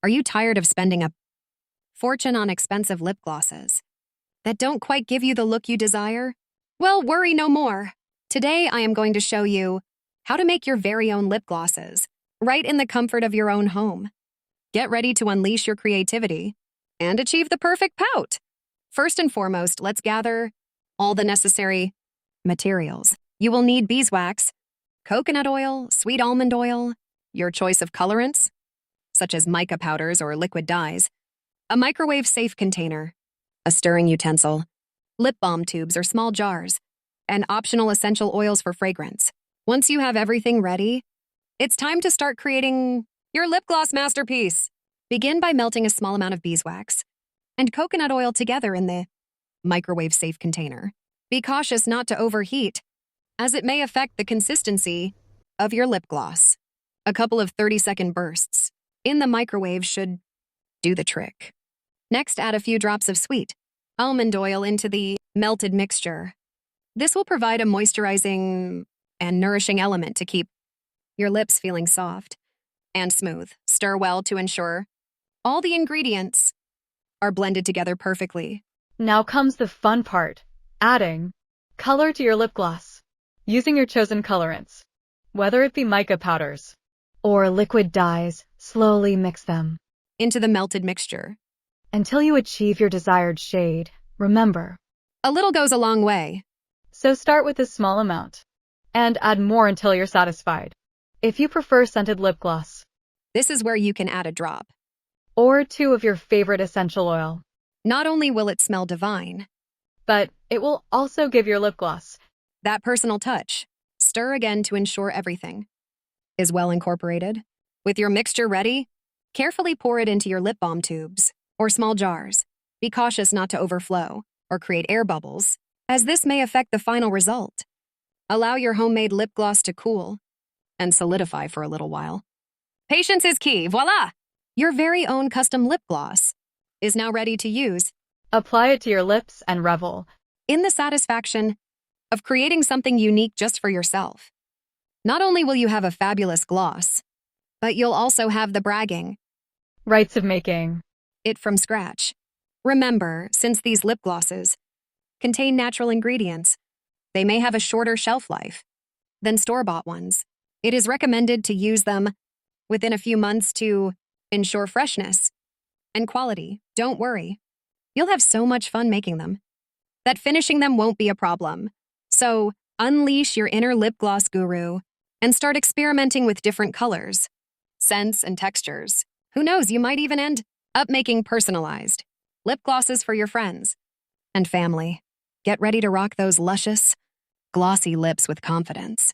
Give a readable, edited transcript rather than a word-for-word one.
Are you tired of spending a fortune on expensive lip glosses that don't quite give you the look you desire? Well, worry no more. Today, I am going to show you how to make your very own lip glosses right in the comfort of your own home. Get ready to unleash your creativity and achieve the perfect pout. First and foremost, let's gather all the necessary materials. You will need beeswax, coconut oil, sweet almond oil, your choice of colorants, such as mica powders or liquid dyes, a microwave-safe container, a stirring utensil, lip balm tubes or small jars, and optional essential oils for fragrance. Once you have everything ready, it's time to start creating your lip gloss masterpiece. Begin by melting a small amount of beeswax and coconut oil together in the microwave-safe container. Be cautious not to overheat, as it may affect the consistency of your lip gloss. A couple of 30-second bursts in the microwave should do the trick. Next, add a few drops of sweet almond oil into the melted mixture. This will provide a moisturizing and nourishing element to keep your lips feeling soft and smooth. Stir well to ensure all the ingredients are blended together perfectly. Now comes the fun part, adding color to your lip gloss. Using your chosen colorants, whether it be mica powders or liquid dyes, slowly mix them Into the melted mixture. until you achieve your desired shade. Remember, A little goes a long way. so start with a small amount and add more until you're satisfied. If you prefer scented lip gloss, This is where you can add a drop. or 2 of your favorite essential oil, Not only will it smell divine, but it will also give your lip gloss that personal touch. Stir again to ensure everything is well incorporated. With your mixture ready, carefully pour it into your lip balm tubes or small jars. Be cautious not to overflow or create air bubbles, as this may affect the final result. Allow your homemade lip gloss to cool and solidify for a little while. Patience is key. Voila! Your very own custom lip gloss is now ready to use. Apply it to your lips and revel In the satisfaction of creating something unique just for yourself. Not only will you have a fabulous gloss, but you'll also have the bragging rights of making. it from scratch. Remember, since these lip glosses contain natural ingredients, they may have a shorter shelf life than store-bought ones. It is recommended to use them within a few months to ensure freshness and quality. Don't worry. You'll have so much fun making them that finishing them won't be a problem. So, unleash your inner lip gloss guru and start experimenting with different colors, scents, and textures. Who knows, you might even end up making personalized lip glosses for your friends and family. Get ready to rock those luscious, glossy lips with confidence.